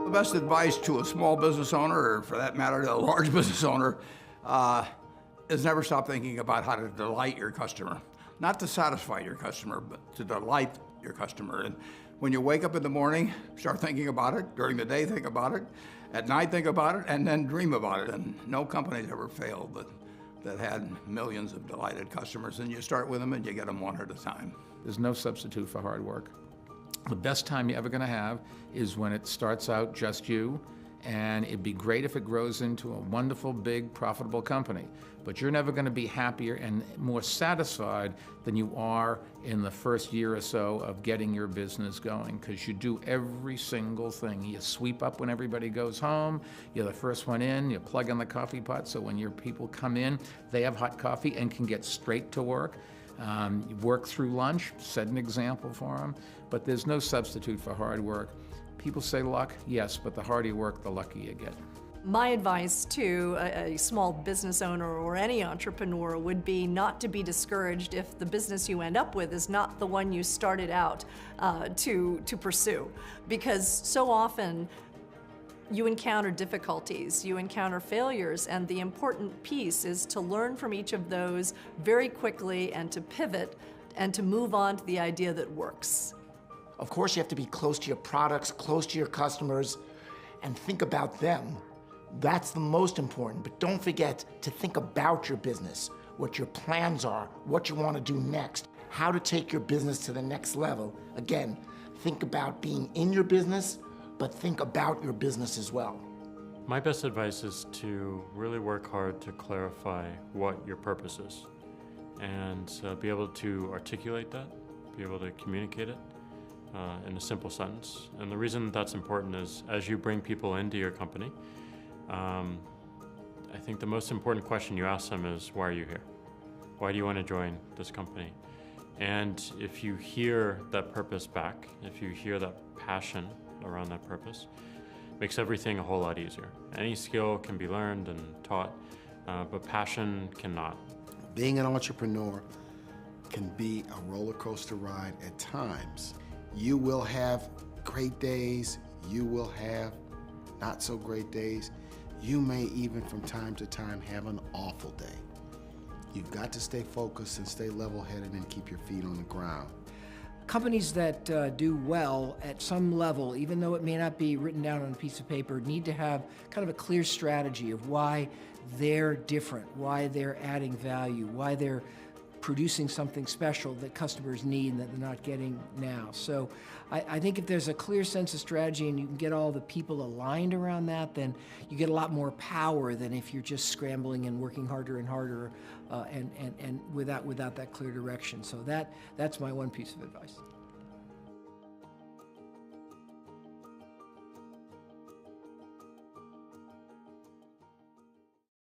The best advice to a small business owner, or for that matter, to a large business owner, is never stop thinking about how to delight your customer. Not to satisfy your customer, but to delight your customer. And when you wake up in the morning, start thinking about it. During the day, think about it. At night, think about it, and then dream about it. And no company's ever failed that had millions of delighted customers. And you start with them and you get them one at a time. There's no substitute for hard work. The best time you're ever going to have is when it starts out just you, and it'd be great if it grows into a wonderful, big, profitable company. But you're never going to be happier and more satisfied than you are in the first year or so of getting your business going, because you do every single thing. You sweep up when everybody goes home, you're the first one in, you plug in the coffee pot, so when your people come in, they have hot coffee and can get straight to work. You work through lunch, set an example for them, but there's no substitute for hard work. People say luck, yes, but the harder you work, the luckier you get. My advice to a small business owner or any entrepreneur would be not to be discouraged if the business you end up with is not the one you started out to pursue. Because so often you encounter difficulties, you encounter failures, and the important piece is to learn from each of those very quickly and to pivot and to move on to the idea that works. Of course, you have to be close to your products, close to your customers, and think about them. That's the most important, but don't forget to think about your business, what your plans are, what you want to do next, how to take your business to the next level. Again, think about being in your business, but think about your business as well. My best advice is to really work hard to clarify what your purpose is and be able to articulate that, be able to communicate it in a simple sentence. And the reason that's important is as you bring people into your company, I think the most important question you ask them is, why are you here? Why do you want to join this company? And if you hear that purpose back, if you hear that passion around that purpose, it makes everything a whole lot easier. Any skill can be learned and taught, but passion cannot. Being an entrepreneur can be a roller coaster ride at times. You will have great days, you will have not so great days. You may even from time to time have an awful day. You've got to stay focused and stay level-headed and keep your feet on the ground. Companies that do well at some level, even though it may not be written down on a piece of paper, need to have kind of a clear strategy of why they're different, why they're adding value, why they're producing something special that customers need and that they're not getting now. So I think if there's a clear sense of strategy and you can get all the people aligned around that, then you get a lot more power than if you're just scrambling and working harder and harder and without that clear direction. So that's my one piece of advice.